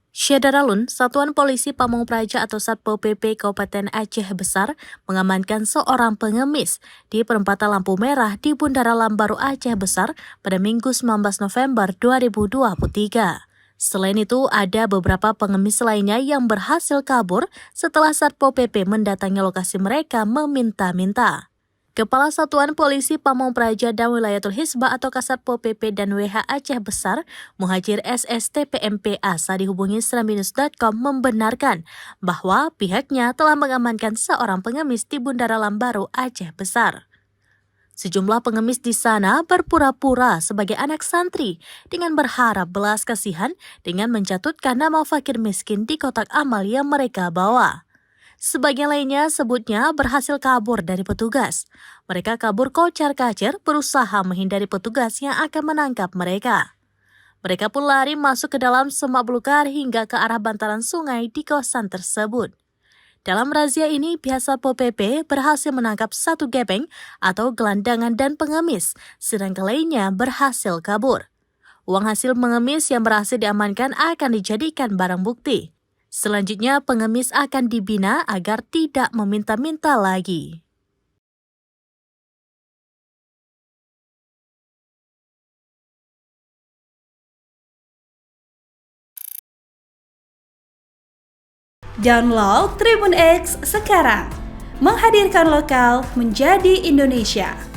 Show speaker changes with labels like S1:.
S1: Syedaralun, Satuan Polisi Pamong Praja atau Satpol PP Kabupaten Aceh Besar mengamankan seorang pengemis di perempatan lampu merah di Bundaran Lambaru Aceh Besar pada Minggu 19 November 2023. Selain itu, ada beberapa pengemis lainnya yang berhasil kabur setelah Satpol PP mendatangi lokasi mereka meminta-minta. Kepala Satuan Polisi Pamong Praja dan Wilayatul Hisbah atau Kasatpol PP dan WH Aceh Besar, Muhajir SSTPMP Asa dihubungi seramnews.com membenarkan bahwa pihaknya telah mengamankan seorang pengemis di Bundaran Lambaru Aceh Besar. Sejumlah pengemis di sana berpura-pura sebagai anak santri dengan berharap belas kasihan dengan mencatutkan nama fakir miskin di kotak amal yang mereka bawa. Sebagian lainnya sebutnya berhasil kabur dari petugas. Mereka kabur kocar-kacir berusaha menghindari petugas yang akan menangkap mereka. Mereka pun lari masuk ke dalam semak belukar hingga ke arah bantaran sungai di kawasan tersebut. Dalam razia ini, pihak Satpol PP berhasil menangkap satu gepeng atau gelandangan dan pengemis, sedangkan lainnya berhasil kabur. Uang hasil mengemis yang berhasil diamankan akan dijadikan barang bukti. Selanjutnya, pengemis akan dibina agar tidak meminta-minta lagi.
S2: Download Tribun X sekarang, menghadirkan lokal menjadi Indonesia.